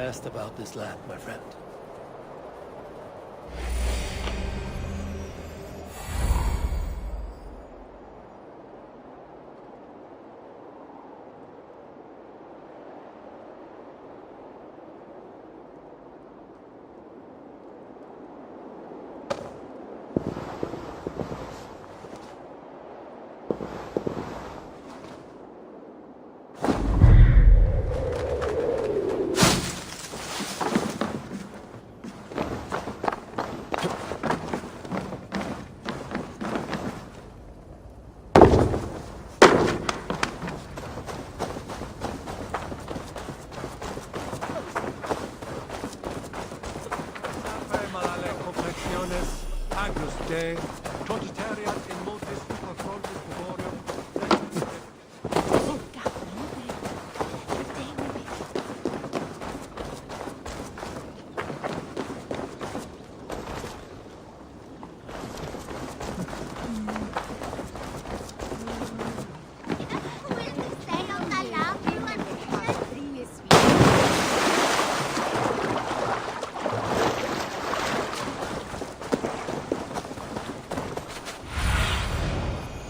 asked about this lad, my friend.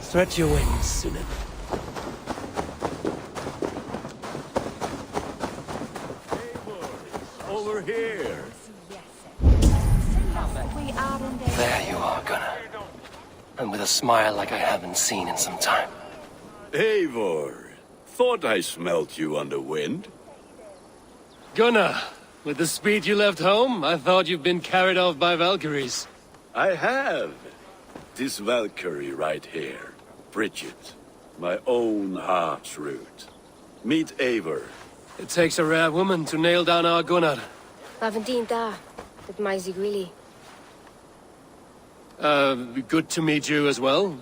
Stretch your wings, Sunan. Over here. There you are, Gunnar. And with a smile like I haven't seen in some time. Eivor, thought I smelt you on the wind. Gunnar, with the speed you left home, I thought you'd been carried off by Valkyries. I have. This Valkyrie right here. Bridget, my own heart's root. Meet Eivor. It takes a rare woman to nail down our Gunnar. Good to meet you as well.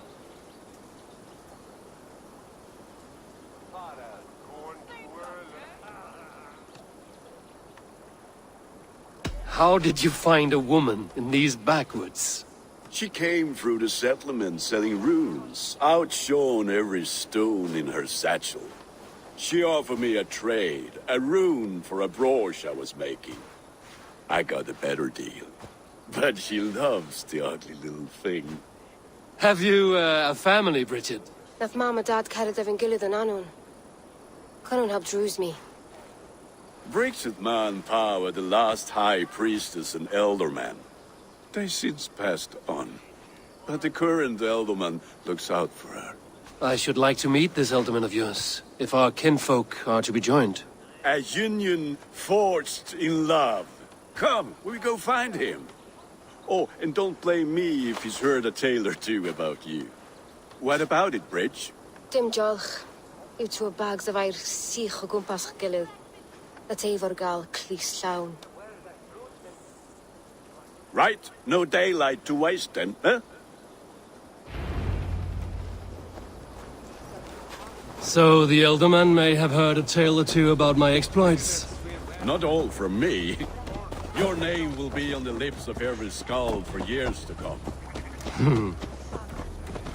How did you find a woman in these backwoods? She came through the settlement selling runes, outshone every stone in her satchel. She offered me a trade, a rune for a brooch I was making. I got a better deal. But she loves the ugly little thing. Have you a family, Bridget? Naf mama dad carried of Gilad and Anun. Can't help druise me. Bridget Man Pa, the last high priestess and elderman. They since passed on. But the current elderman looks out for her. I should like to meet this elderman of yours, if our kinfolk are to be joined. A union forged in love. Come, we go find him. Oh, and don't blame me if he's heard a tale or two about you. What about it, Bridge? Dim jolch. You two bags of air sich o gwmpas Gilad. That Eivor gal clis llawn. Right, no daylight to waste then, huh? So the elderman may have heard a tale or two about my exploits. Not all from me. Your name will be on the lips of every skald for years to come.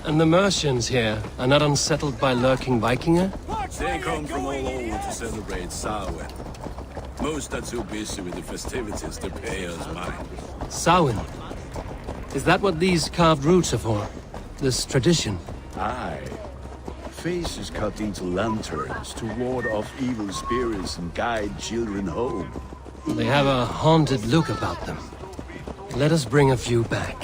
And the merchants here are not unsettled by lurking Vikinger? They come from all over to celebrate Samhain. Most are too busy with the festivities to pay us mind. Samhain? Is that what these carved roots are for? This tradition? Aye. Faces cut into lanterns to ward off evil spirits and guide children home. They have a haunted look about them. Let us bring a few back.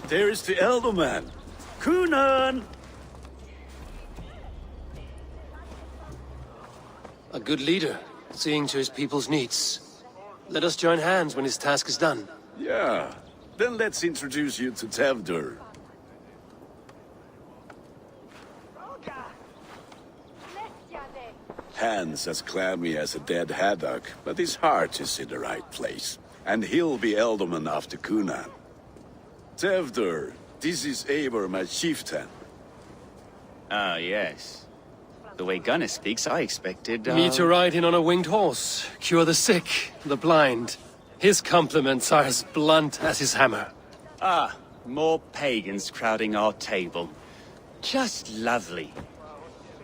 There is the elderman. Kunan! A good leader, seeing to his people's needs. Let us join hands when his task is done. Yeah. Then let's introduce you to Tevdur. Hands as clammy as a dead haddock, but his heart is in the right place. and he'll be Ealdorman after Cunan. Tevder, this is Eivor, my chieftain. Ah, yes. The way Gunnar speaks, I expected, Me to ride in on a winged horse, cure the sick, the blind. His compliments are as blunt as his hammer. Ah, more pagans crowding our table. Just lovely.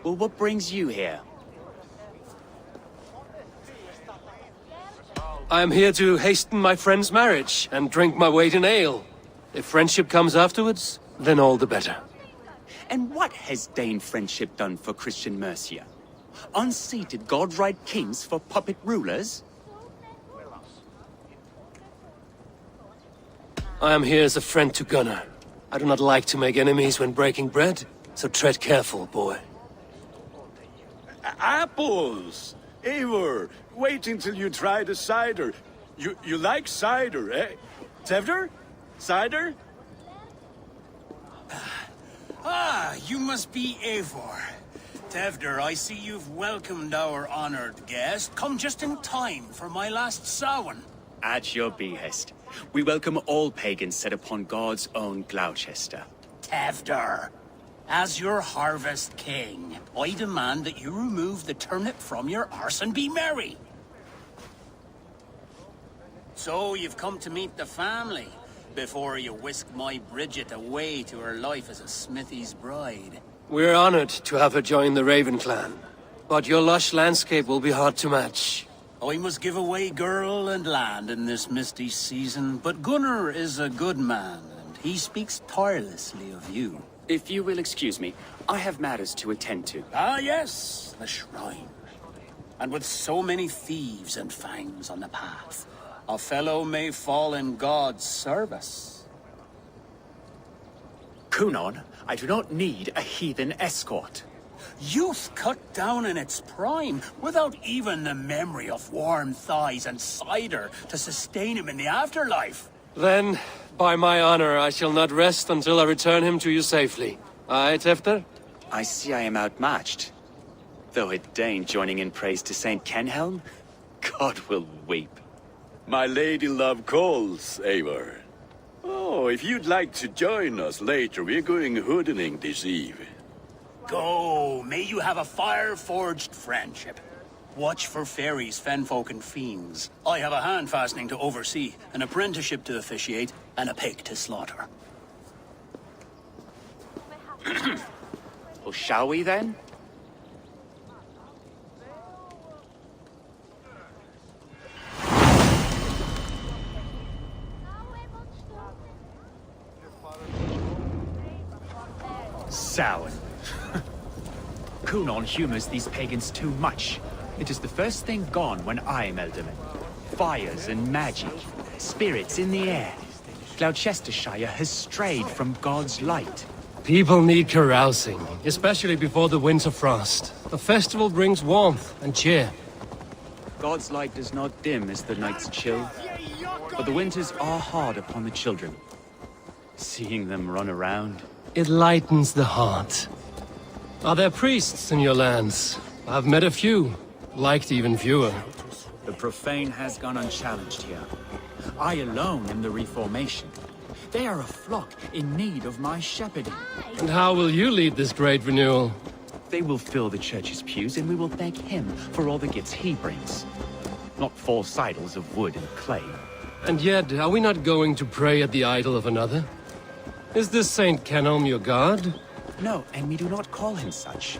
Well, what brings you here? I am here to hasten my friend's marriage and drink my weight in ale. If friendship comes afterwards, then all the better. And what has Dane friendship done for Christian Mercia? Unseated god-right kings for puppet rulers? I am here as a friend to Gunnar. I do not like to make enemies when breaking bread, so tread careful, boy. Apples! Eivor, wait until you try the cider. You like cider, eh? Tevder? Cider? Ah, you must be Eivor. Tevder, I see you've welcomed our honored guest. Come just in time for my last Samhain. At your behest. We welcome all pagans set upon God's own Gloucester. Tevder, as your harvest king, I demand that you remove the turnip from your arse and be merry. So you've come to meet the family, before you whisk my Bridget away to her life as a smithy's bride. We're honored to have her join the Raven clan, but your lush landscape will be hard to match. I must give away girl and land in this misty season, but Gunnar is a good man, and he speaks tirelessly of you. If you will excuse me, I have matters to attend to. Ah, yes, the shrine. And with so many thieves and fangs on the path, a fellow may fall in God's service. Cunan, I do not need a heathen escort. Youth cut down in its prime, without even the memory of warm thighs and cider to sustain him in the afterlife. Then, by my honor, I shall not rest until I return him to you safely. Aye, Tefter? I see I am outmatched. Though a Dane joining in praise to Saint Kenhelm, God will weep. My lady love calls, Eivor. Oh, if you'd like to join us later, we're going hoodening this eve. Go, may you have a fire-forged friendship. Watch for fairies, fenfolk, and fiends. I have a hand fastening to oversee, an apprenticeship to officiate, and a pig to slaughter. Well, shall we then? Samhain. Cunan humors these pagans too much. It is the first thing gone when I am Ealdorman. Fires and magic, spirits in the air. Gloucestershire has strayed from God's light. People need carousing, especially before the winter frost. A festival brings warmth and cheer. God's light does not dim as the nights chill, but the winters are hard upon the children. Seeing them run around. It lightens the heart. Are there priests in your lands? I've met a few, liked even fewer. The profane has gone unchallenged here. I alone am the Reformation. They are a flock in need of my shepherding. And how will you lead this great renewal? They will fill the church's pews, and we will thank him for all the gifts he brings. Not false idols of wood and clay. And yet, are we not going to pray at the idol of another? Is this Saint Kenhelm your god? No, and we do not call him such.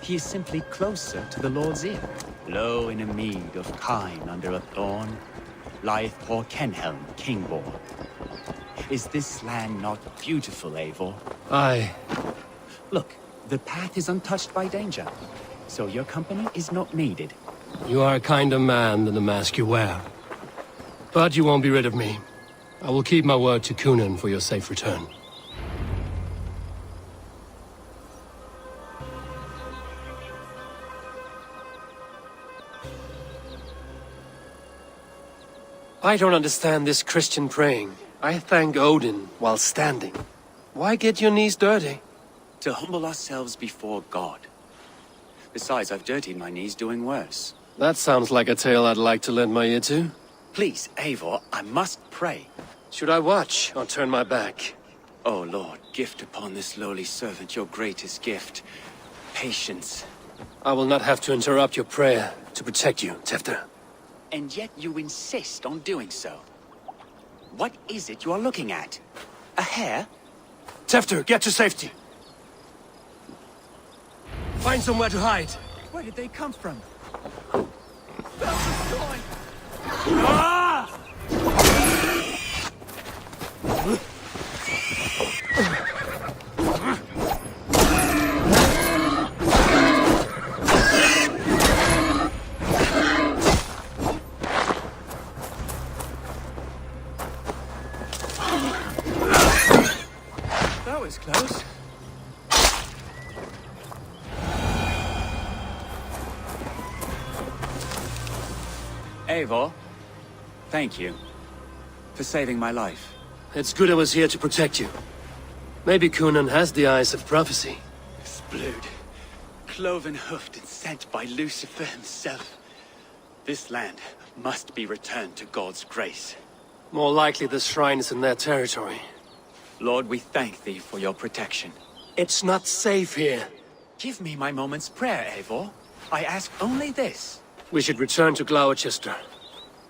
He is simply closer to the Lord's ear. Low in a mead of kine under a thorn, lieth poor Kenhelm, Kingborn. Is this land not beautiful, Eivor? Aye. Look, the path is untouched by danger, so your company is not needed. You are a kinder man than the mask you wear. But you won't be rid of me. I will keep my word to Cunan for your safe return. I don't understand this Christian praying. I thank Odin while standing. Why get your knees dirty? To humble ourselves before God. Besides, I've dirtied my knees doing worse. That sounds like a tale I'd like to lend my ear to. Please, Eivor, I must pray. Should I watch or turn my back? Oh, Lord, gift upon this lowly servant your greatest gift. Patience. I will not have to interrupt your prayer to protect you, Tefter. And yet you insist on doing so. What is it you are looking at? A hare? Tefter, get to safety! Find somewhere to hide! Where did they come from? Ah! That was close. Eivor, thank you for saving my life. It's good I was here to protect you. Maybe Kunan has the eyes of prophecy. This blood, cloven-hoofed and sent by Lucifer himself. This land must be returned to God's grace. More likely the shrine is in their territory. Lord, we thank thee for your protection. It's not safe here. Give me my moment's prayer, Eivor. I ask only this. We should return to Gloucester.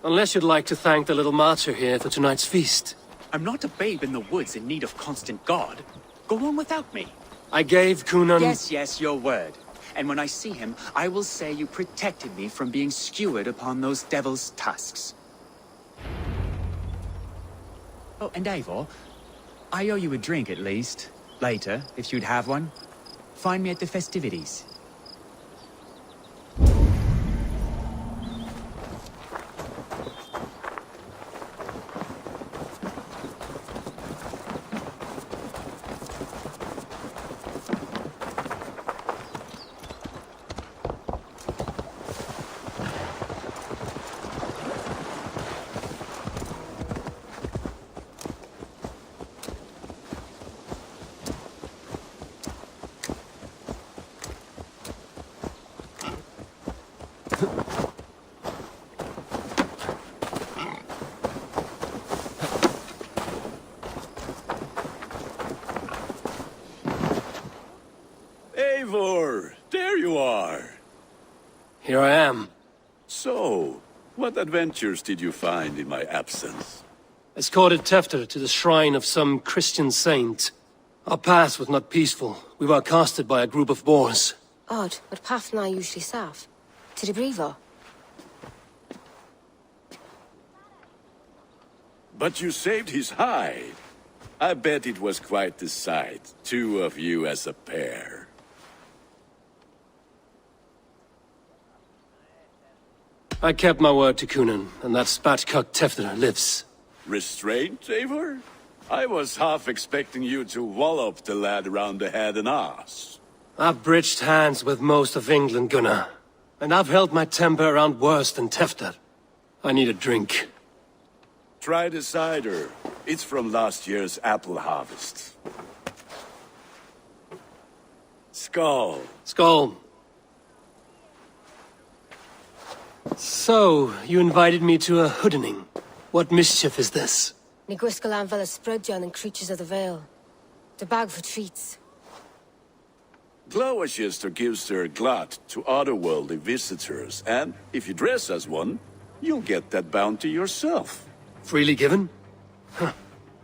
Unless you'd like to thank the little martyr here for tonight's feast. I'm not a babe in the woods in need of constant guard. Go on without me. I gave Kunan... Yes, your word. And when I see him, I will say you protected me from being skewered upon those devil's tusks. Oh, and Eivor, I owe you a drink at least. Later, if you'd have one. Find me at the festivities. Eivor, there you are. Here I am. So, what adventures did you find in my absence? Escorted Tefter to the shrine of some Christian saint. Our path was not peaceful. We were accosted by a group of boars. Odd, but path na usually safe. To the Brevo. But you saved his hide. I bet it was quite the sight, two of you as a pair. I kept my word to Kunan, and that spatcock Tefter lives. Restraint, Eivor? I was half expecting you to wallop the lad around the head and ass. I've bridged hands with most of England, Gunnar. And I've held my temper around worse than Tefter. I need a drink. Try the cider. It's from last year's apple harvest. Skull. Skull. So, you invited me to a hoodening. What mischief is this? Ni gwisgalan fel ysbrydion and creatures of the Vale. The bag for treats. Gloucester gives their glut to otherworldly visitors, and if you dress as one, you'll get that bounty yourself. Freely given? Huh.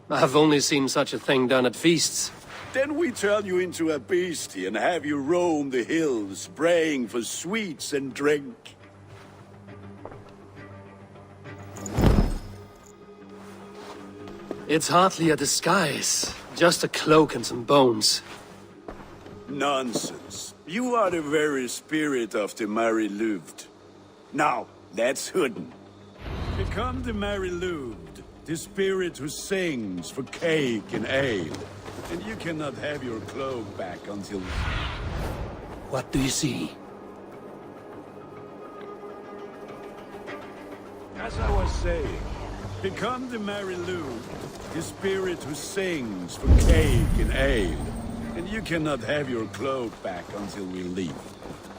I've only seen such a thing done at feasts. Then we turn you into a beastie and have you roam the hills, braying for sweets and drink. It's hardly a disguise. Just a cloak and some bones. Nonsense. You are the very spirit of the Mary Louved. Now, that's Hooden. Become the Mary Louved, the spirit who sings for cake and ale. And you cannot have your cloak back until... What do you see? As I was saying, become the Mary Louved, the spirit who sings for cake and ale. And you cannot have your cloak back until we leave.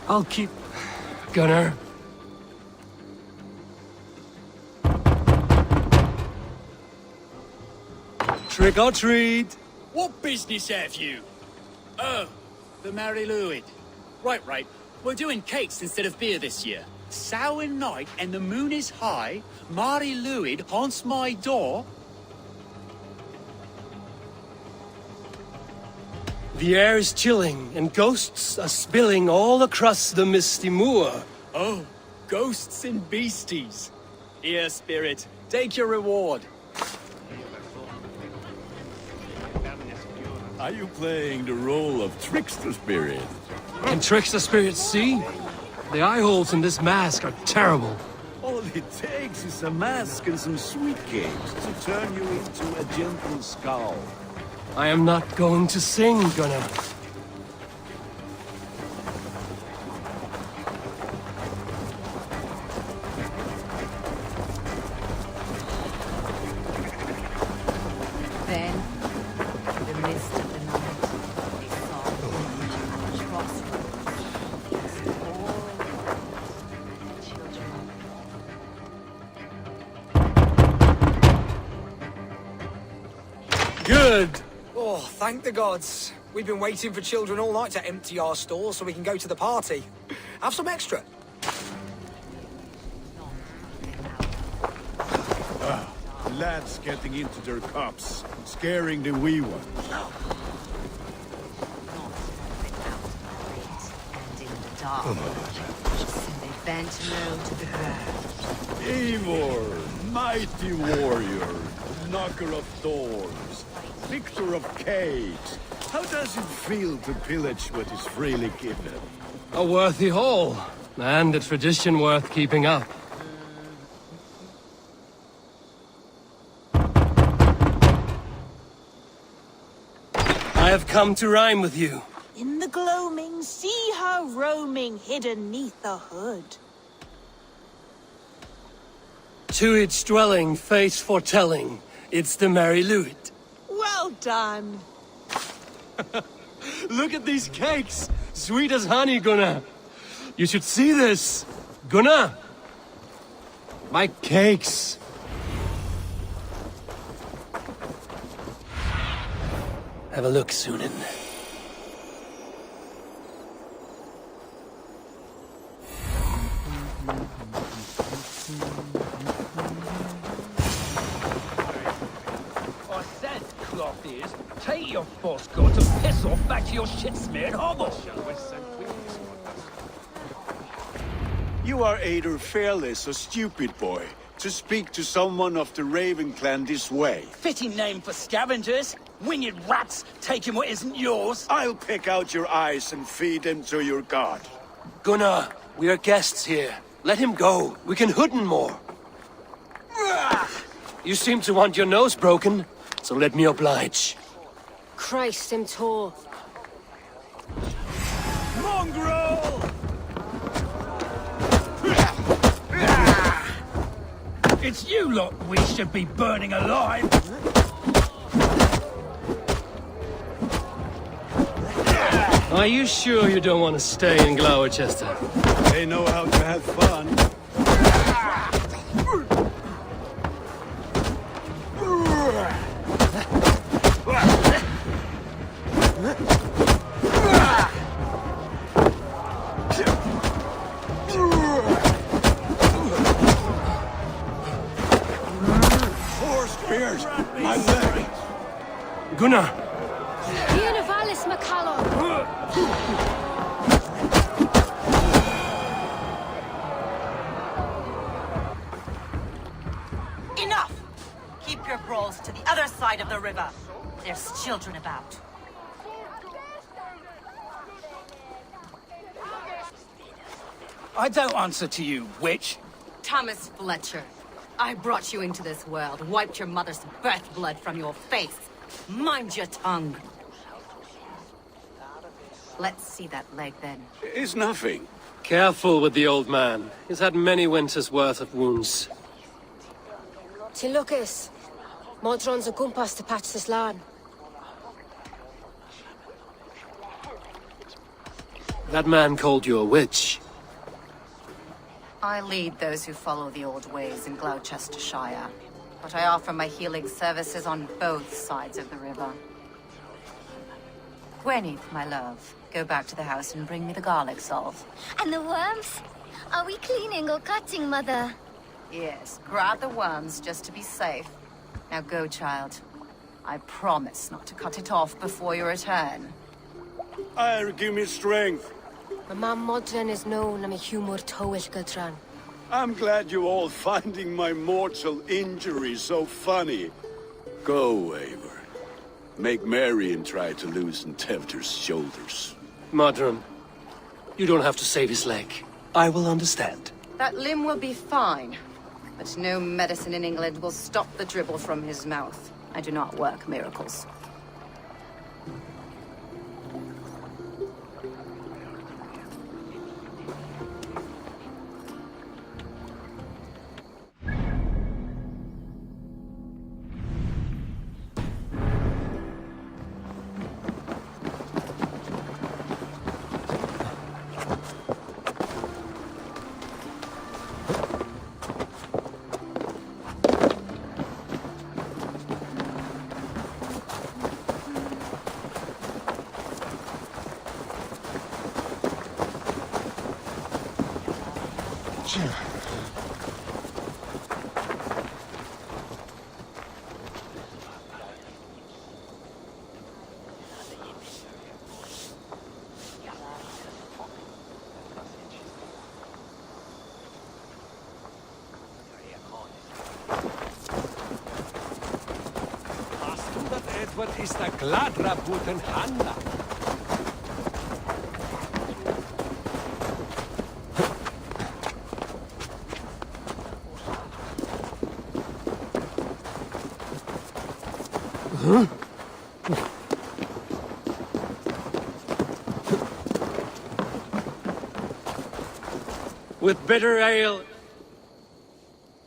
I'll keep... Gunnar. Trick or treat! What business have you? Oh, the Mary Louid. Right, right. We're doing cakes instead of beer this year. Samhain night and the moon is high. Mary Louid haunts my door. The air is chilling, and ghosts are spilling all across the misty moor. Oh, ghosts and beasties. Here, spirit, take your reward. Are you playing the role of trickster spirit? Can trickster spirits see? The eye holes in this mask are terrible. All it takes is a mask and some sweet cakes to turn you into a gentle skull. I am not going to sing, Gunnar. Then, in the mist of the night, they saw a crossroads. All children. Good! Oh, thank the gods. We've been waiting for children all night to empty our stores so we can go to the party. Have some extra. Lads getting into their cups, scaring the wee ones. And in the dark, so they bent low to the ground. Eivor, mighty warrior, knocker of doors, victor of cakes. How does it feel to pillage what is freely given? A worthy haul, and a tradition worth keeping up. I have come to rhyme with you. In the gloaming, see her roaming hidden neath the hood. To its dwelling, fate foretelling, it's the Mary Louid. Well done. Look at these cakes! Sweet as honey, Gunnar! You should see this! Gunnar! My cakes! Have a look, Sunan. I said, cloth ears, take your false gods and piss off back to your shit-smeared hovel. You are either fearless or stupid, boy, to speak to someone of the Raven clan this way. Fitting name for scavengers. Winged rats taking what isn't yours. I'll pick out your eyes and feed them to your god. Gunnar, we are guests here. Let him go. We can hooden more. You seem to want your nose broken, so let me oblige. Christ, M.2. Mongrel! It's you lot we should be burning alive. Are you sure you don't want to stay in Gloucester? They know how to have fun. Four spears! My leg! Gunnar! Univalis Macallum! Enough! Keep your brawls to the other side of the river. There's children about. I don't answer to you, witch. Thomas Fletcher, I brought you into this world, wiped your mother's birth blood from your face. Mind your tongue. Let's see that leg then. It's nothing. Careful with the old man. He's had many winters' worth of wounds. Tilukis. Modron's a gumpas to patch this land. That man called you a witch. I lead those who follow the old ways in Gloucestershire. but I offer my healing services on both sides of the river. Gwyneth, my love, go back to the house and bring me the garlic salve. And the worms? Are we cleaning or cutting, Mother? Yes, grab the worms just to be safe. Now go, child. I promise not to cut it off before you return. Give me strength. My mam modern is known am I humor tywyll gydran. I'm glad you're all finding my mortal injury so funny. Go, Eivor. Make merry and try to loosen Tevder's shoulders. Modron, you don't have to save his leg. I will understand. That limb will be fine, but no medicine in England will stop the dribble from his mouth. I do not work miracles. Edward is the gladra buten handa. With bitter ale.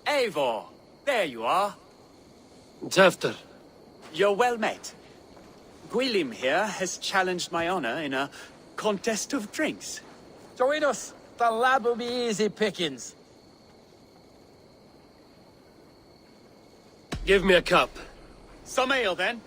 Eivor, there you are. Tefter. You're well met. Gwilym here has challenged my honor in a contest of drinks. Join us. The lad will be easy pickings. Give me a cup. Some ale, then.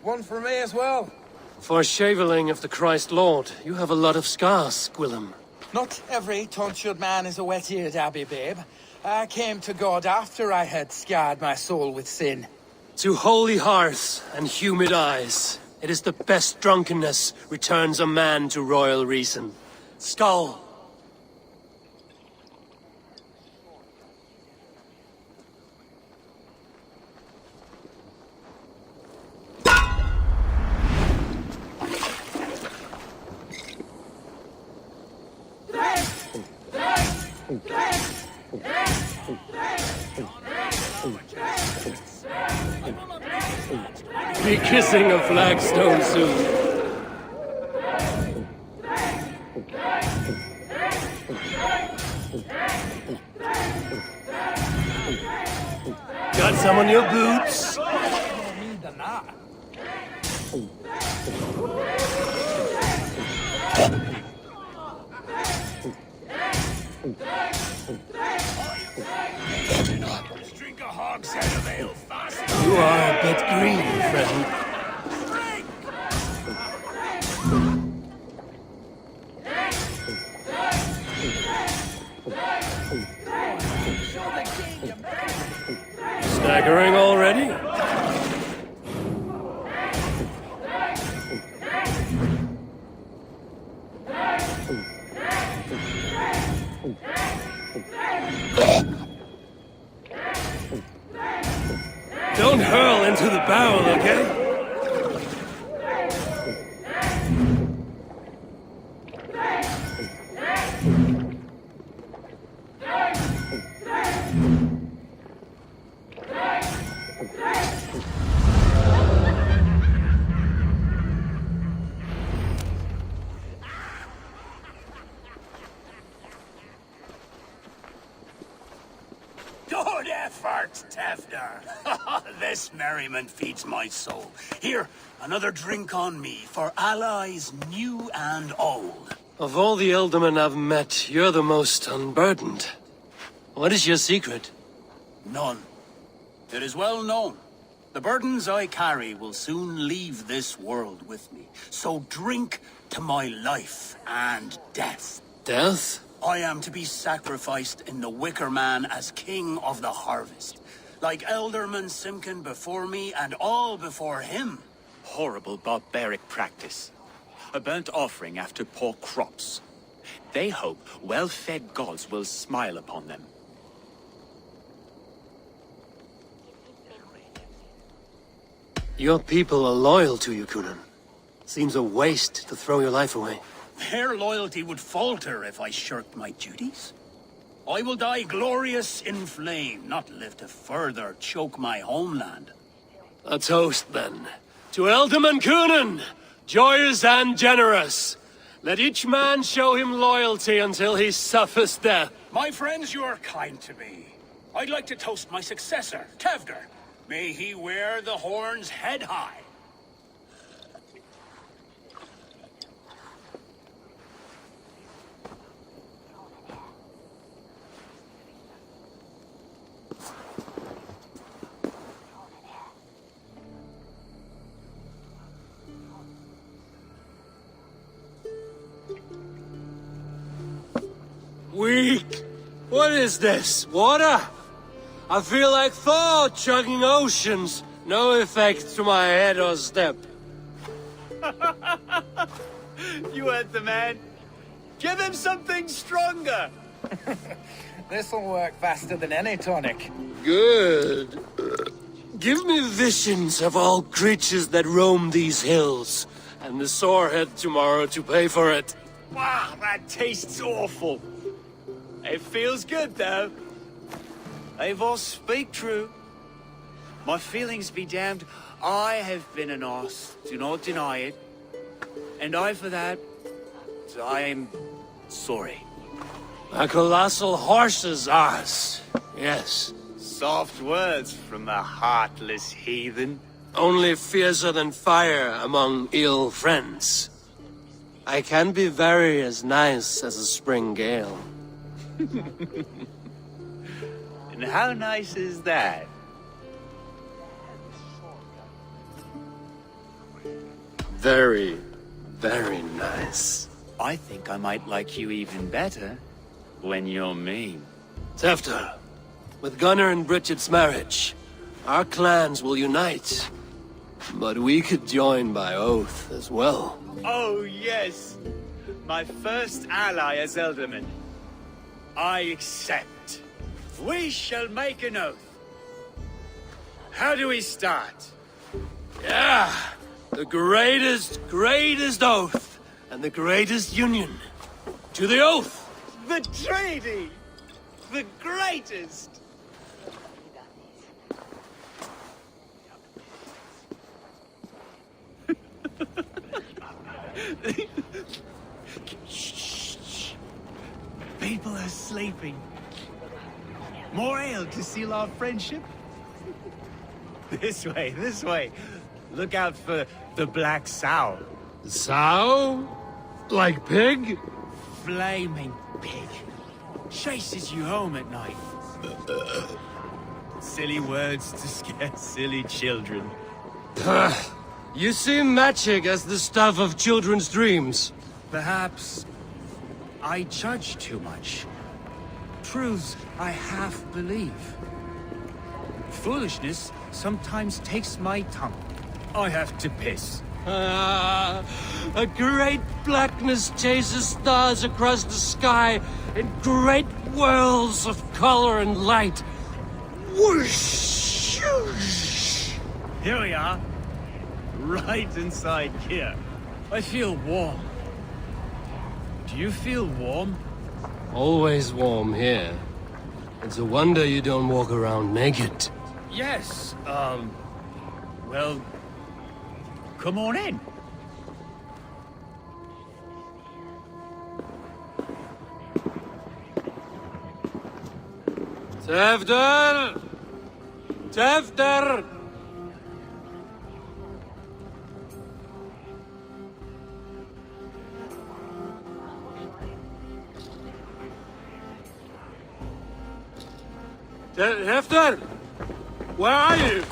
One for me as well. For shaveling of the Christ Lord, you have a lot of scars, Gwilym. Not every tonsured man is a wet-eared abbey, babe. I came to God after I had scarred my soul with sin. To holy hearths and humid eyes, it is the best drunkenness returns a man to royal reason. Skull! Be kissing a flagstone soon. Got some on your boots? Drink a hogshead of ale fast. You are a bit green, friend. Staggering already? Don't hurl into the barrel, okay? Good effort, Tevder. This merriment feeds my soul. Here, another drink on me for allies new and old. Of all the ealdormen I've met, you're the most unburdened. What is your secret? None. It is well known. The burdens I carry will soon leave this world with me. So drink to my life and death. Death? I am to be sacrificed in the Wicker Man as king of the harvest. Like Elderman Simkin before me and all before him. Horrible barbaric practice. A burnt offering after poor crops. They hope well-fed gods will smile upon them. Your people are loyal to you, Kunan. Seems a waste to throw your life away. Their loyalty would falter if I shirked my duties. I will die glorious in flame, not live to further choke my homeland. A toast, then. To Elderman Kunan, joyous and generous. Let each man show him loyalty until he suffers death. My friends, you are kind to me. I'd like to toast my successor, Tevder. May he wear the horns head high. Weak! What is this? Water? I feel like Thor chugging oceans. No effect to my head or step. You heard the man. Give him something stronger. This'll work faster than any tonic. Good. Give me visions of all creatures that roam these hills, and the sorehead tomorrow to pay for it. Wow, that tastes awful. It feels good, though. Eivor, speak true. My feelings be damned. I have been an arse, do not deny it. And I, for that, I am sorry. A colossal horse's arse, yes. Soft words from a heartless heathen. Only fiercer than fire among ill friends. I can be very as nice as a spring gale. And how nice is that? Very, very nice. I think I might like you even better when you're mean. Tefter, with Gunnar and Bridget's marriage, our clans will unite. But we could join by oath as well. Oh, yes. My first ally as Elderman. I accept. We shall make an oath. How do we start? Yeah! The greatest oath, and the greatest union. To the oath! The treaty! The greatest! Shh. People are sleeping. More ale to seal our friendship? This way. Look out for the black sow. Sow? Like pig? Flaming pig. Chases you home at night. Silly words to scare silly children. You see magic as the stuff of children's dreams. Perhaps I judge too much. Truths I half believe. Foolishness sometimes takes my tongue. I have to piss. A great blackness chases stars across the sky in great whirls of color and light. Whoosh! Here we are. Right inside here. I feel warm. Do you feel warm? Always warm here. It's a wonder you don't walk around naked. Yes, well, come on in. Tefter! Tefter! Tefter! Where are you?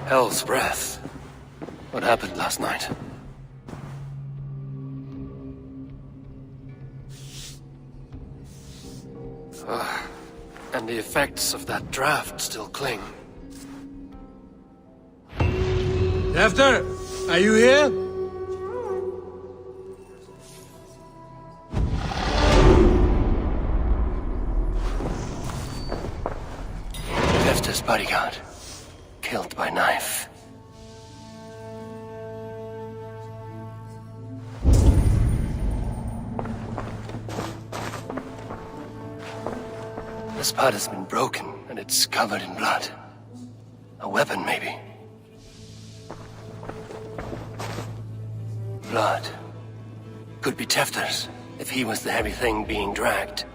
Hell's breath. What happened last night? And the effects of that draft still cling. Tefter, are you here? Tefter's bodyguard. Killed by knife. This part has been broken, and it's covered in blood. A weapon, maybe. Blood. Could be Tefter's, if he was the heavy thing being dragged.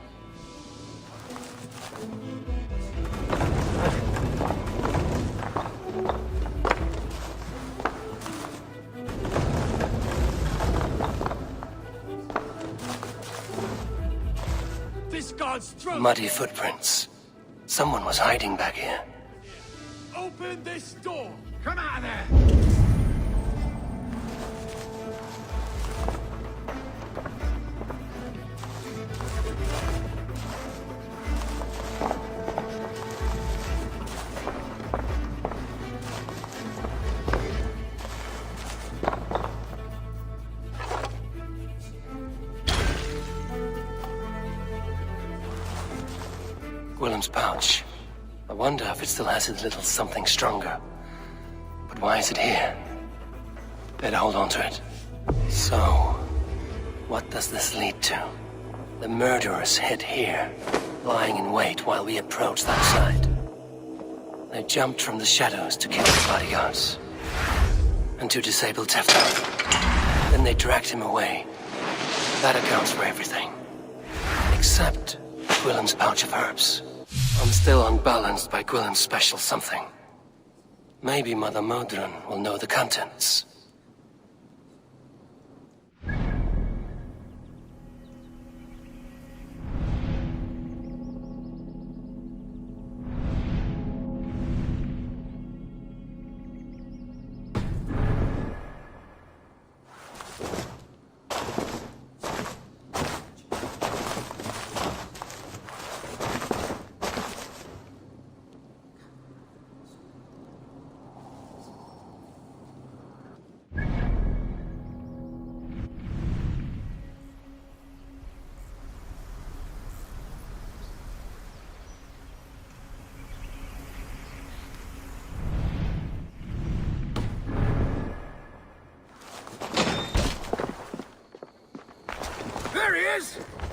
Muddy footprints. Someone was hiding back here. Open this door! Come out of there! Willem's pouch. I wonder if it still has his little something stronger. But why is it here? Better hold on to it. So, what does this lead to? The murderers hid here, lying in wait while we approached that side. They jumped from the shadows to kill the bodyguards. And to disable Tefter. Then they dragged him away. That accounts for everything. Except Gwillem's pouch of herbs. I'm still unbalanced by Gwillem's special something. Maybe Mother Modron will know the contents.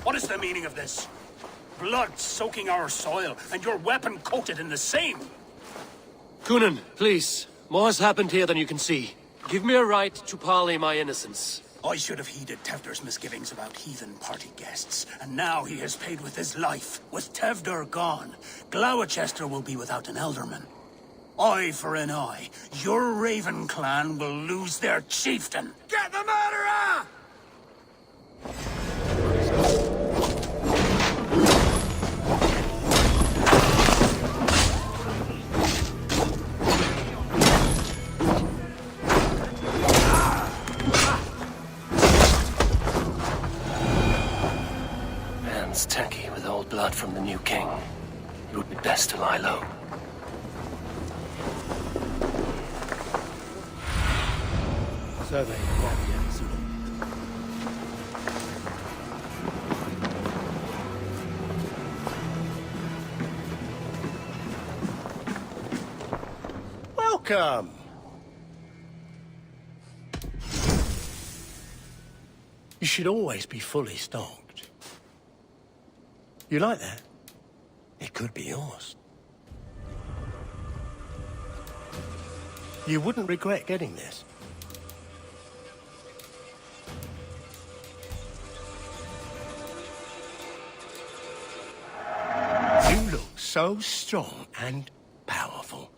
What is the meaning of this? Blood soaking our soil, and your weapon coated in the same! Kunin, please. More has happened here than you can see. Give me a right to parley my innocence. I should have heeded Tevder's misgivings about heathen party guests, and now he has paid with his life. With Tevder gone, Gloucester will be without an elderman. Eye for an eye. Your Raven clan will lose their chieftain. Get the murderer! Hands tacky with old blood from the new king. It would be best to lie low. survey the map yet, Zulu. Welcome! You should always be fully stocked. You like that? It could be yours. You wouldn't regret getting this. You look so strong and powerful.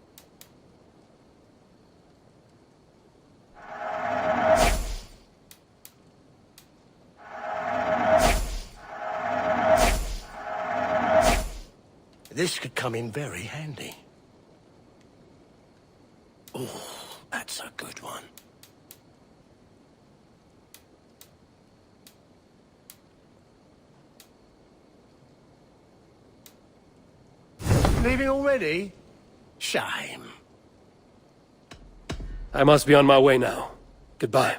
This could come in very handy. Oh, that's a good one. Leaving already? Shame. I must be on my way now. Goodbye.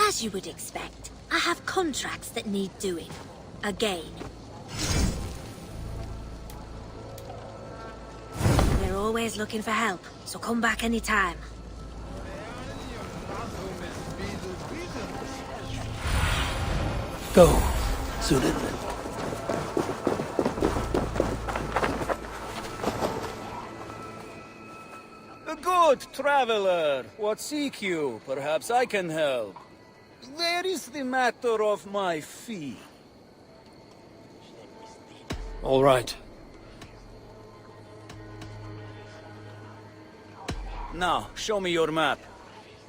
As you would expect, I have contracts that need doing. Again. We're always looking for help, so come back anytime. Go, Zulin. A good traveler. What seek you? Perhaps I can help. There is the matter of my fee. All right. Now, show me your map.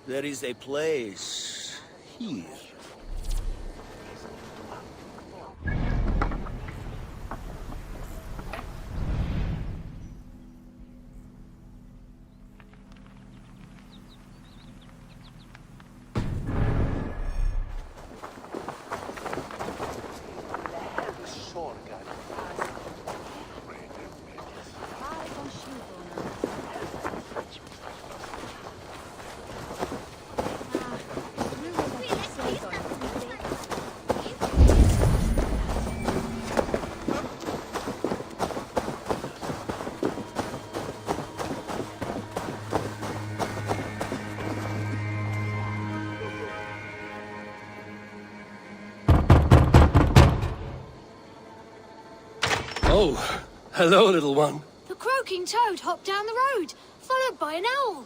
There is a place here. Oh, hello, little one. The croaking toad hopped down the road, followed by an owl.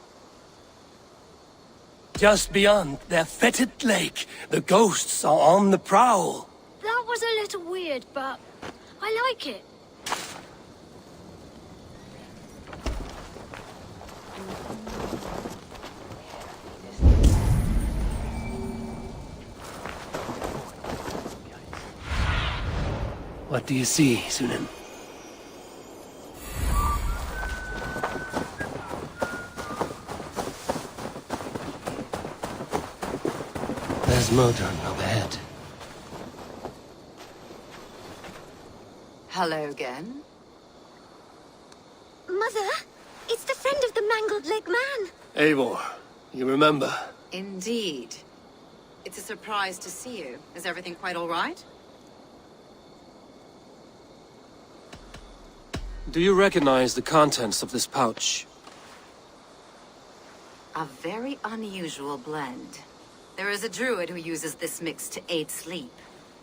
Just beyond their fetid lake, the ghosts are on the prowl. That was a little weird, but I like it. What do you see, Sunan? There's Modron up ahead. Hello again. Mother, it's the friend of the mangled leg man. Eivor, you remember? Indeed. It's a surprise to see you. Is everything quite all right? Do you recognize the contents of this pouch? A very unusual blend. There is a druid who uses this mix to aid sleep.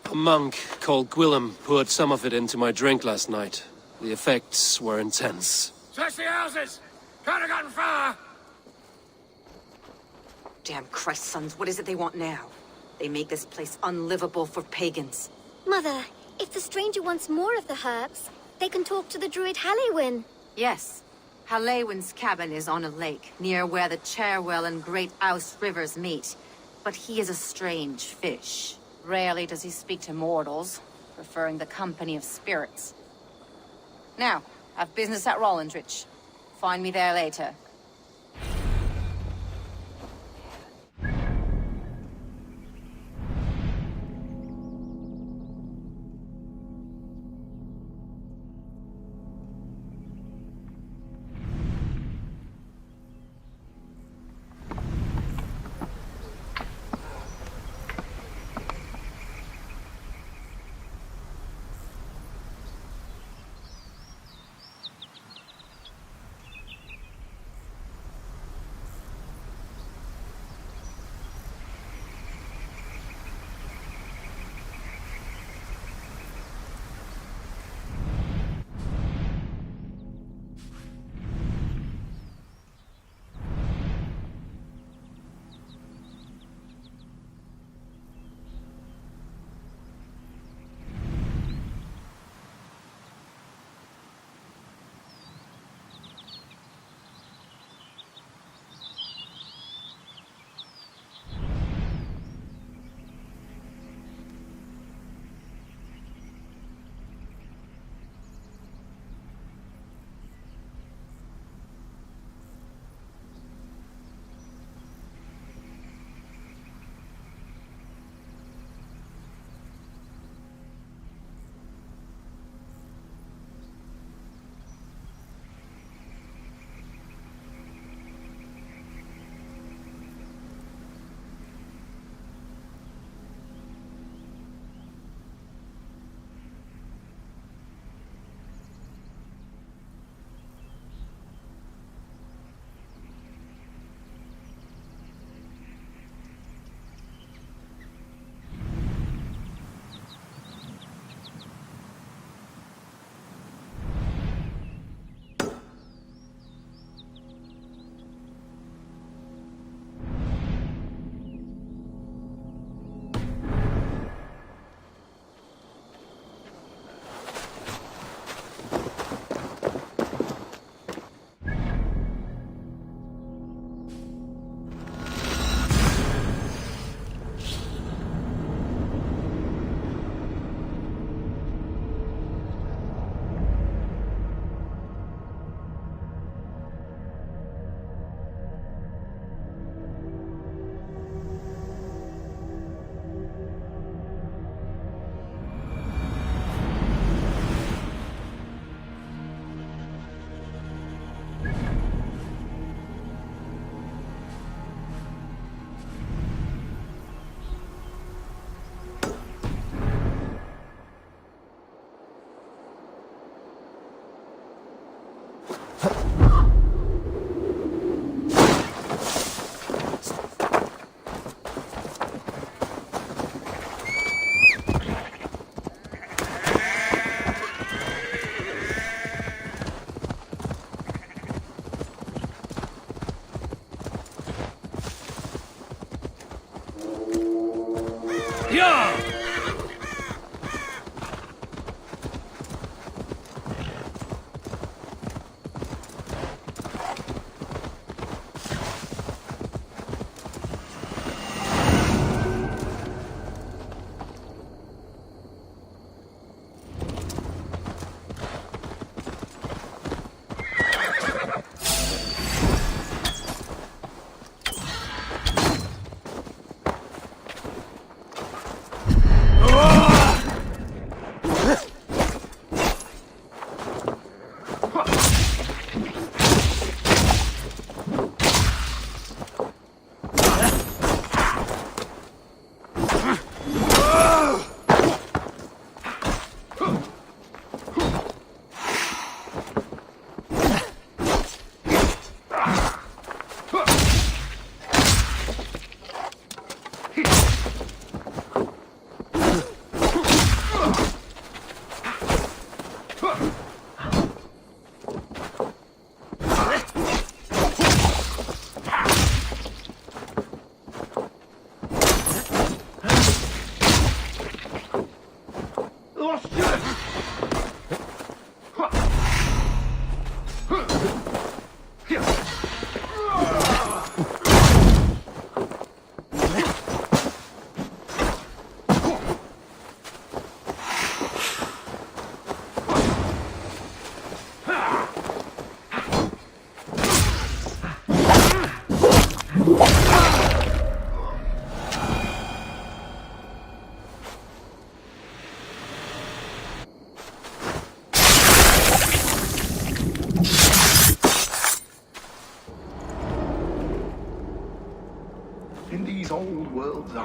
A monk called Gwillem poured some of it into my drink last night. The effects were intense. Search the houses! Can't have gotten far! Damn Christ, sons, what is it they want now? They make this place unlivable for pagans. Mother, if the stranger wants more of the herbs, they can talk to the druid Halewyn. Yes. Halewyn's cabin is on a lake, near where the Cherwell and Great Ouse rivers meet. But he is a strange fish. Rarely does he speak to mortals, preferring the company of spirits. Now, I've business at Rollindrich. Find me there later.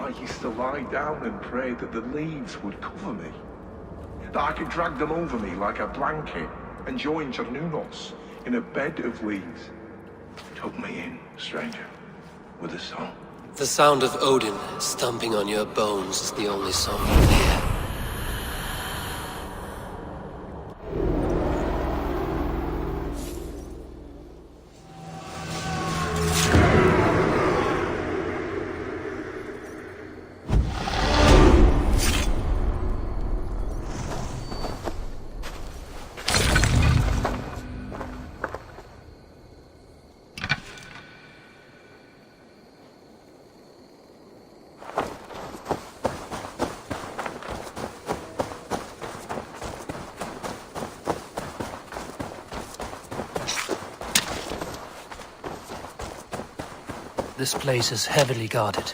I used to lie down and pray that the leaves would cover me. That I could drag them over me like a blanket and join Janunos in a bed of leaves. Tuck me in, stranger, with a song. The sound of Odin stomping on your bones is the only song you hear. This place is heavily guarded.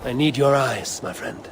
I need your eyes, my friend.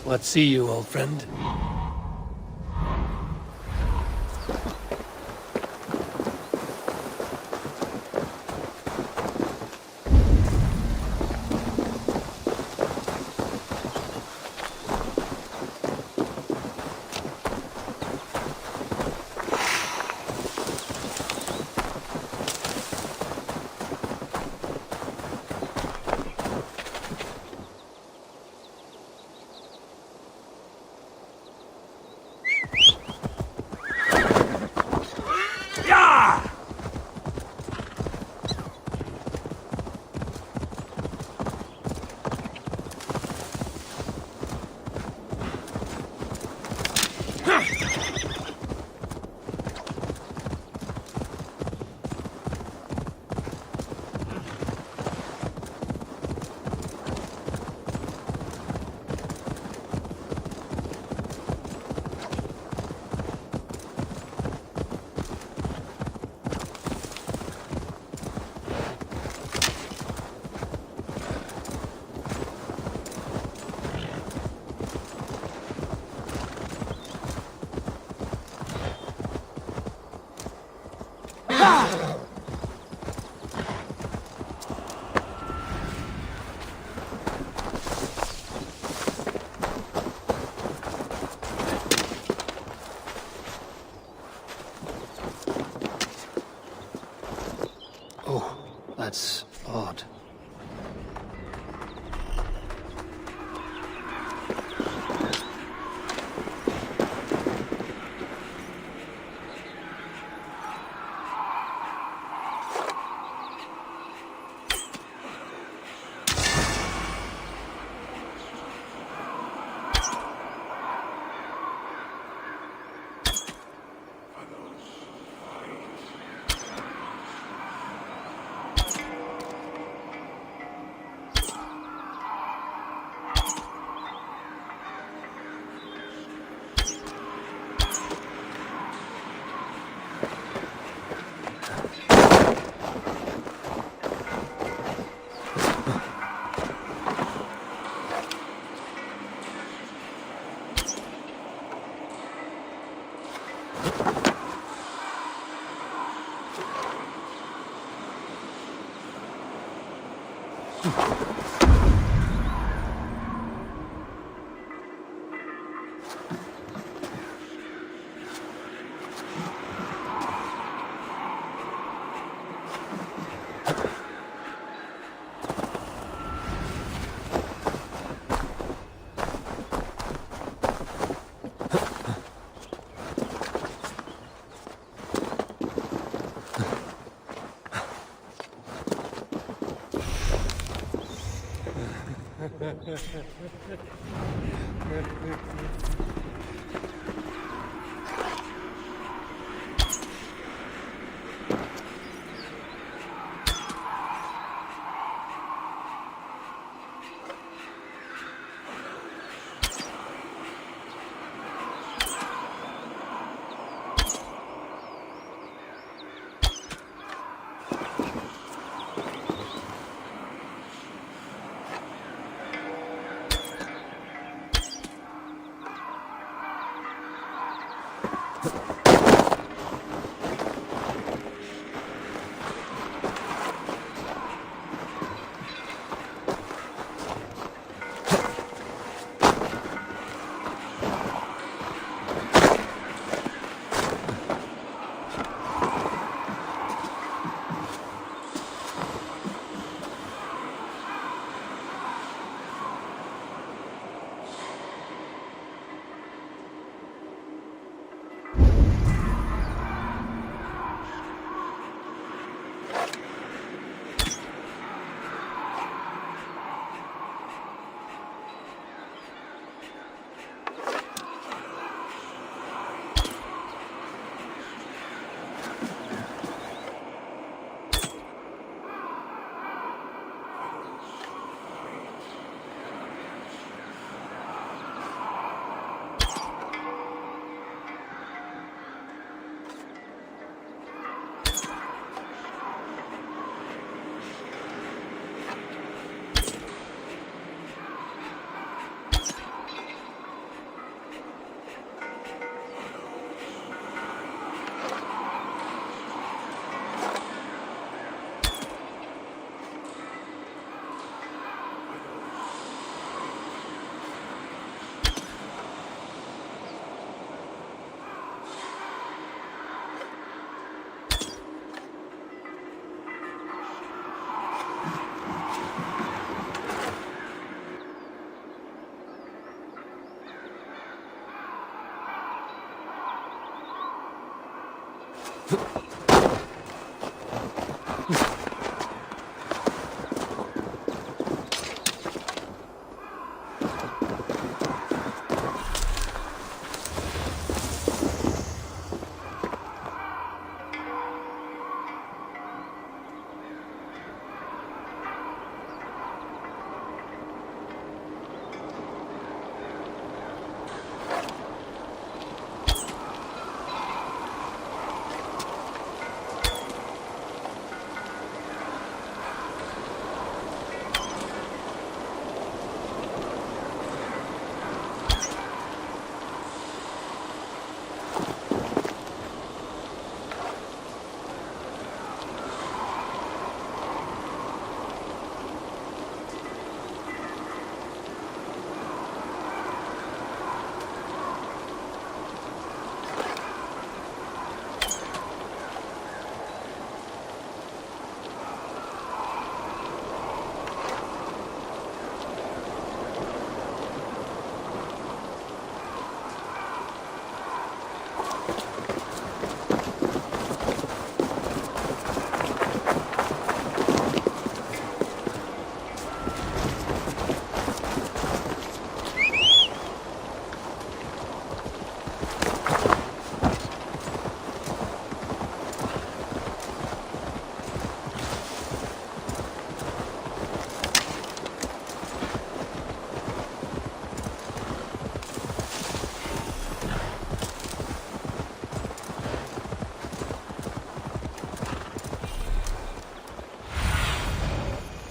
What see you, old friend? That's odd.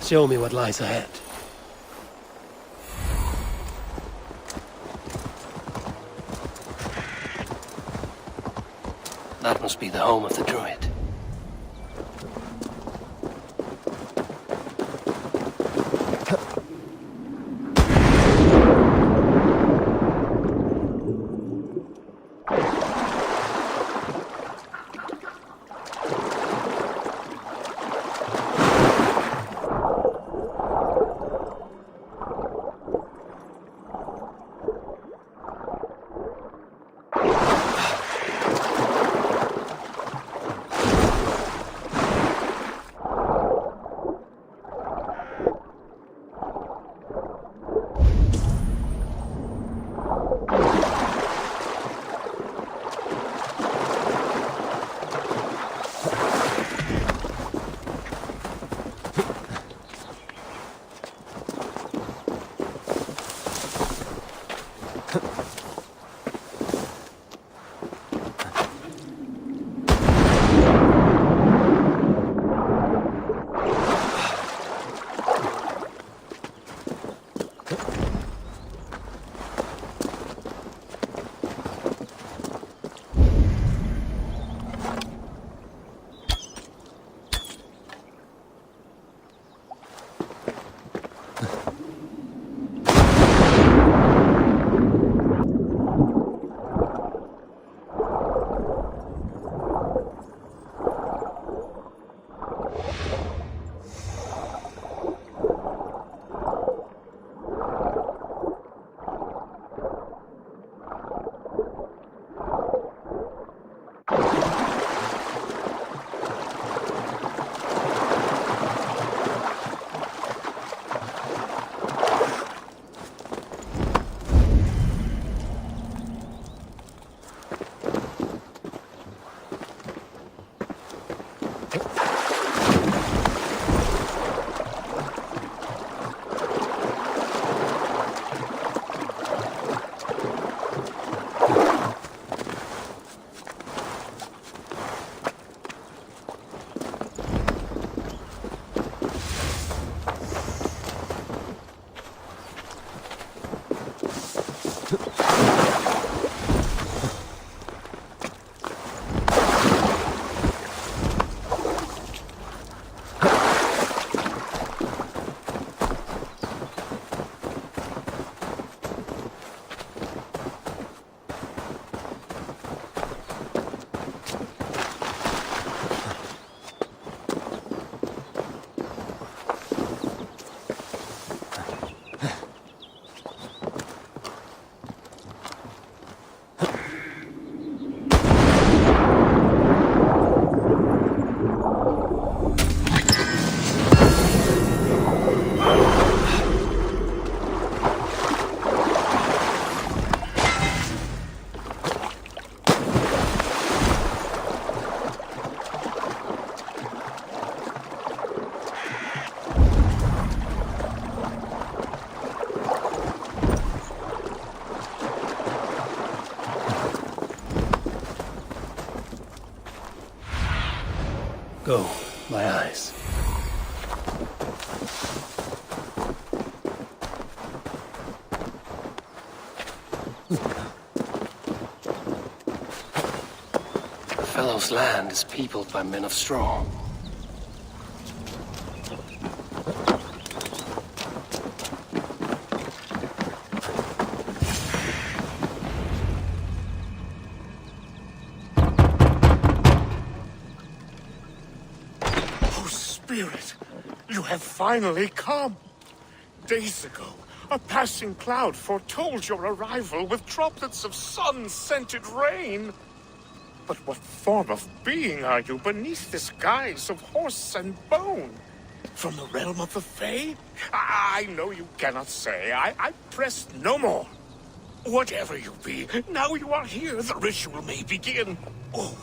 Show me what lies ahead. That must be the home of the druid. Go, my eyes. The fellow's land is peopled by men of straw. Spirit, you have finally come. Days ago, a passing cloud foretold your arrival with droplets of sun-scented rain. But what form of being are you beneath this guise of horse and bone? From the realm of the Fae? I know you cannot say. I press no more. Whatever you be, now you are here, the ritual may begin. Oh,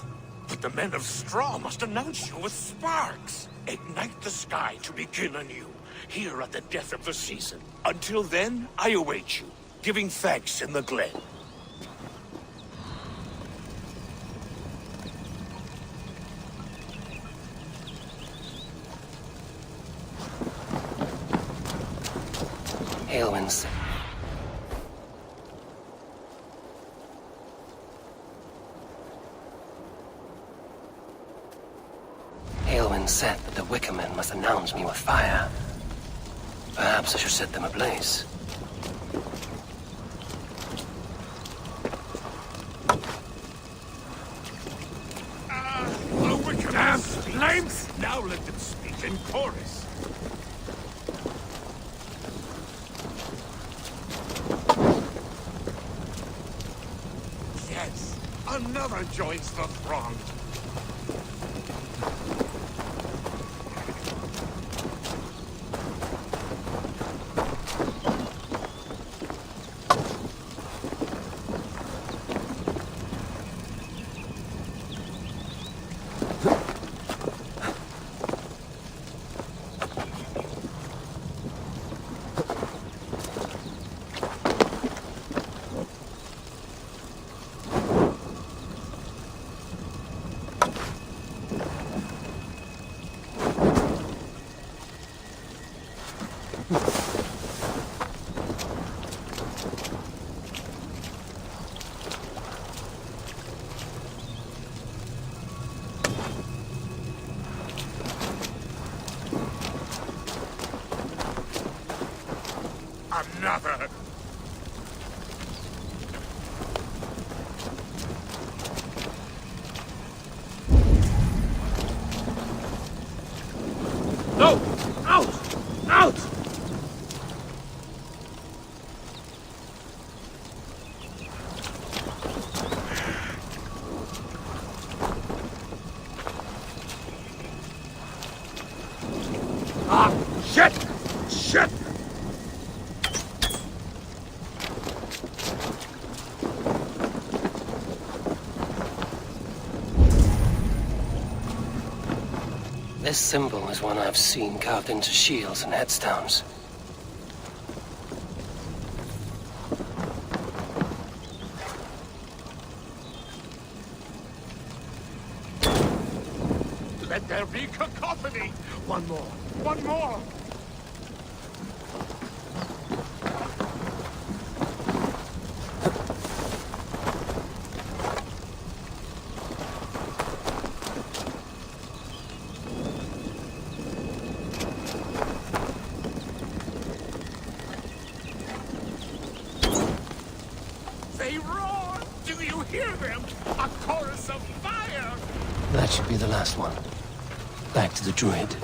but the men of straw must announce you with sparks. Ignite the sky to begin anew, here at the death of the season. Until then, I await you, giving thanks in the glen. Ailwinds. Ailwind said that the Wicker Men must announce me with fire. Perhaps I should set them ablaze. The Wicker Men! Flames! Now let them speak in chorus. Yes, another joins the throng. Another. No! Out! Out! Ah! Shit! Shit! This symbol is one I've seen carved into shields and headstones. Let there be cacophony! One more! One more! They roar! Do you hear them? A chorus of fire! That should be the last one. Back to the druid.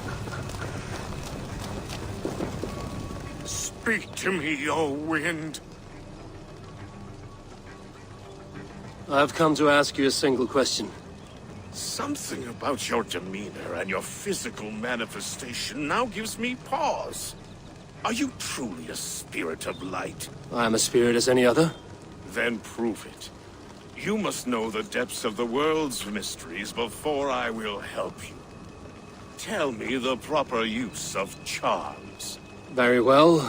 Speak to me, O wind. I've come to ask you a single question. Something about your demeanor and your physical manifestation now gives me pause. Are you truly a spirit of light? I am a spirit as any other. Then prove it. You must know the depths of the world's mysteries before I will help you. Tell me the proper use of charms. Very well.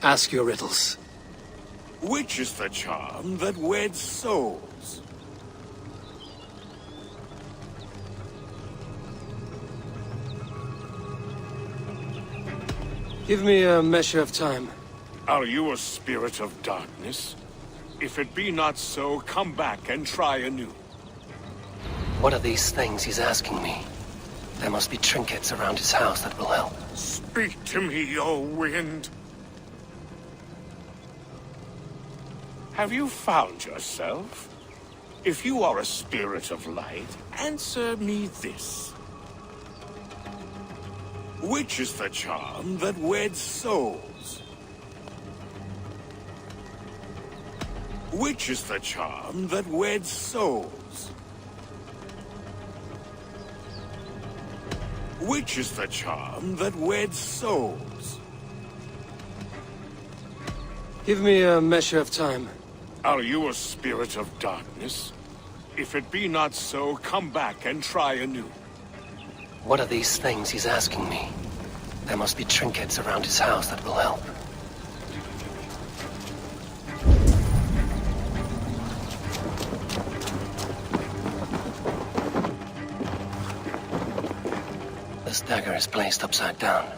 Ask your riddles. Which is the charm that weds souls? Give me a measure of time. Are you a spirit of darkness? If it be not so, come back and try anew. What are these things he's asking me? There must be trinkets around his house that will help. Speak to me, O wind. Have you found yourself? If you are a spirit of light, answer me this. Which is the charm that weds souls? Which is the charm that weds souls? Which is the charm that weds souls? Give me a measure of time. Are you a spirit of darkness? If it be not so, come back and try anew. What are these things he's asking me? There must be trinkets around his house that will help. This dagger is placed upside down.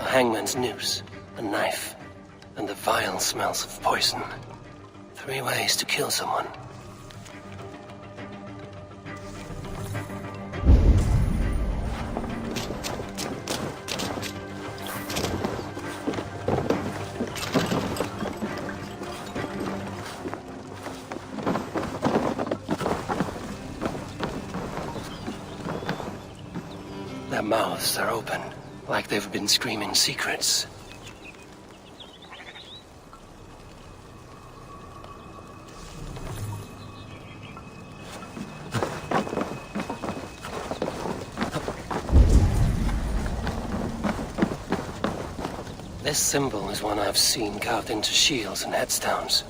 A hangman's noose, a knife, and the vile smells of poison. 3 ways to kill someone. Their mouths are open, like they've been screaming secrets. This symbol is one I've seen carved into shields and headstones.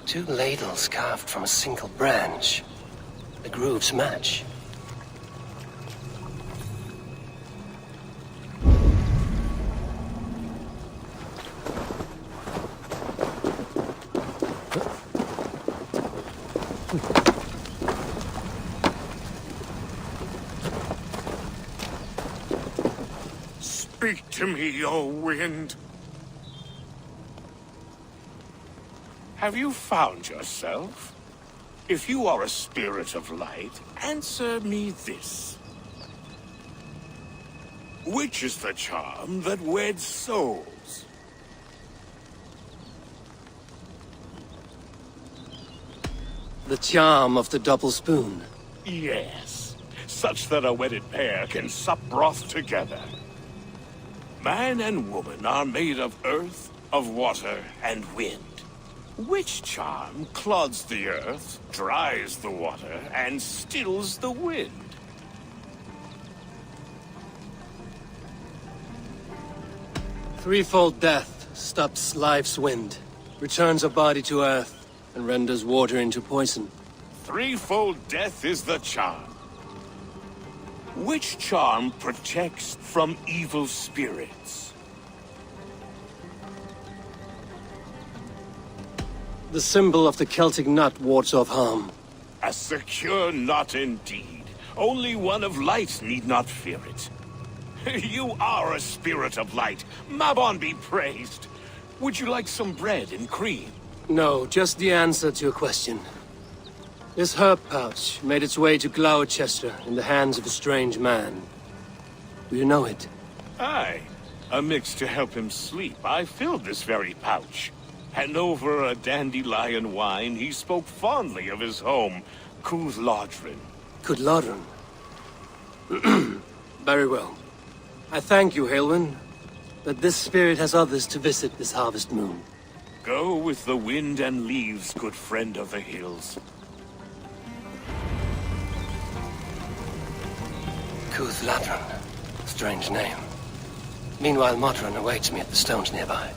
Two ladles carved from a single branch. The grooves match. Speak to me, O wind. Have you found yourself? If you are a spirit of light, answer me this. Which is the charm that weds souls? The charm of the double spoon. Yes, such that a wedded pair can sup broth together. Man and woman are made of earth, of water, and wind. Which charm clods the earth, dries the water, and stills the wind? Threefold death stops life's wind, returns a body to earth, and renders water into poison. Threefold death is the charm. Which charm protects from evil spirits? The symbol of the Celtic nut wards off harm. A secure knot indeed. Only one of light need not fear it. You are a spirit of light. Mabon be praised. Would you like some bread and cream? No, just the answer to your question. This herb pouch made its way to Gloucester in the hands of a strange man. Do you know it? Aye. A mix to help him sleep. I filled this very pouch. And over a dandelion wine, he spoke fondly of his home, Kuthlodrin. Kuthlodrin? Very well. I thank you, Halwyn, but this spirit has others to visit this harvest moon. Go with the wind and leaves, good friend of the hills. Kuthlodrin. Strange name. Meanwhile, Modron awaits me at the stones nearby.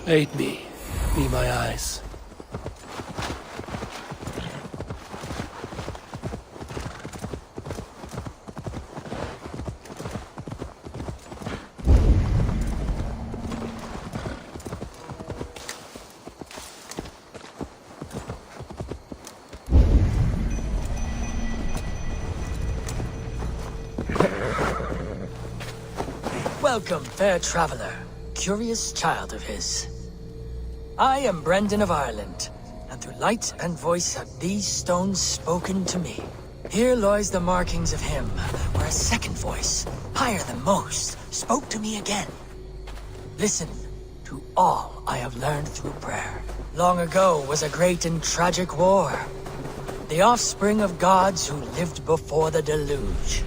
Aid me. Be my eyes. Welcome, fair traveler, curious child of his. I am Brendan of Ireland, and through light and voice have these stones spoken to me. Here lies the markings of him, where a second voice, higher than most, spoke to me again. Listen to all I have learned through prayer. Long ago was a great and tragic war. The offspring of gods who lived before the deluge.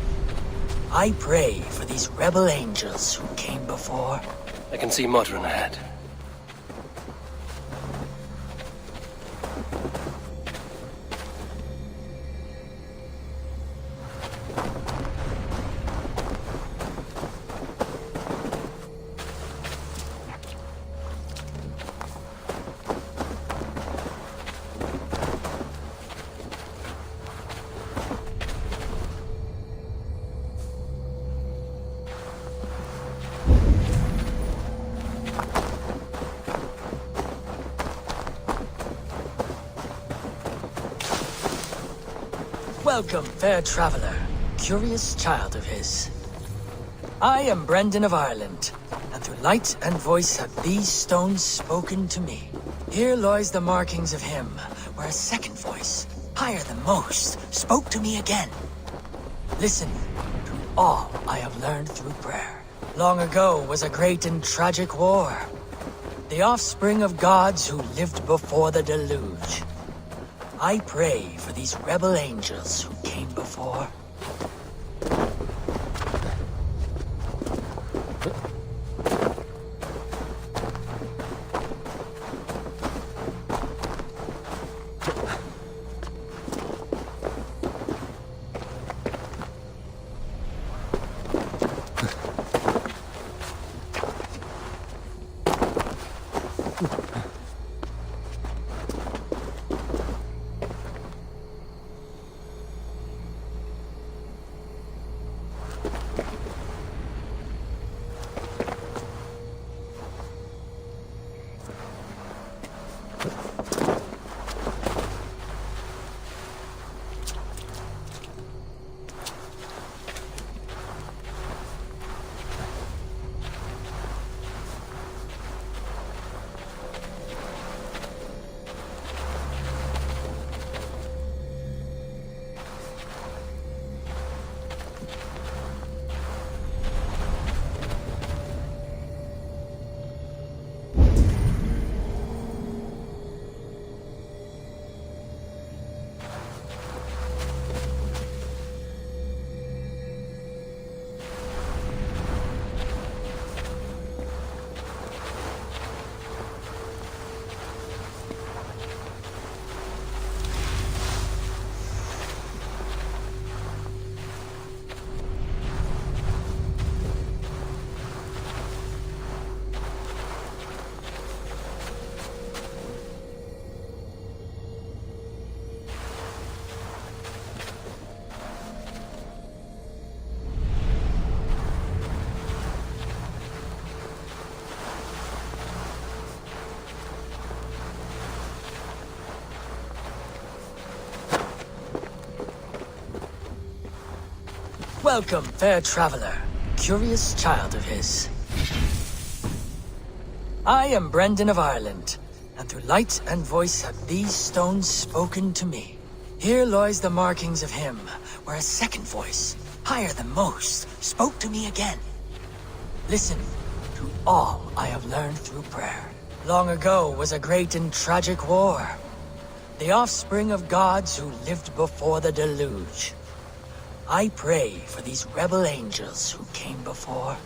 I pray for these rebel angels who came before. I can see Modron ahead. Welcome, fair traveler, curious child of his. I am Brendan of Ireland, and through light and voice have these stones spoken to me. Here lies the markings of him, where a second voice, higher than most, spoke to me again. Listen to all I have learned through prayer. Long ago was a great and tragic war. The offspring of gods who lived before the deluge. I pray for these rebel angels who came before. Welcome, fair traveler, curious child of his. I am Brendan of Ireland, and through light and voice have these stones spoken to me. Here lies the markings of him, where a second voice, higher than most, spoke to me again. Listen to all I have learned through prayer. Long ago was a great and tragic war. The offspring of gods who lived before the deluge. I pray for these rebel angels who came before.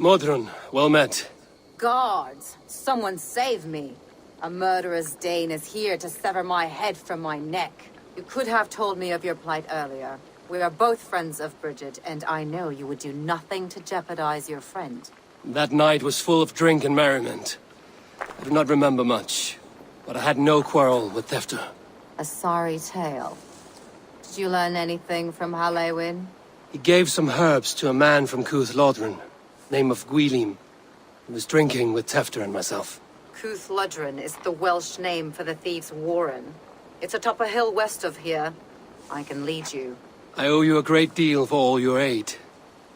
Modron, well met. Guards, someone save me. A murderous Dane is here to sever my head from my neck. You could have told me of your plight earlier. We are both friends of Bridget, and I know you would do nothing to jeopardize your friend. That night was full of drink and merriment. I do not remember much, but I had no quarrel with Thefter. A sorry tale. Did you learn anything from Halewin? He gave some herbs to a man from Cuth Lodren, name of Gwylim. He was drinking with Tefter and myself. Cuth Lodren is the Welsh name for the thieves' warren. It's atop a hill west of here. I can lead you. I owe you a great deal for all your aid.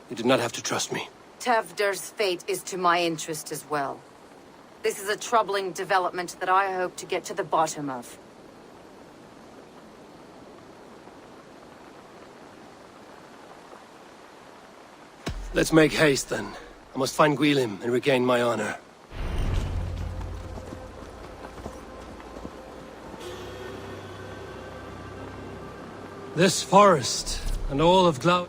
You did not have to trust me. Tevder's fate is to my interest as well. This is a troubling development that I hope to get to the bottom of. Let's make haste, then. I must find Gwylim and regain my honor. This forest, and all of Glau...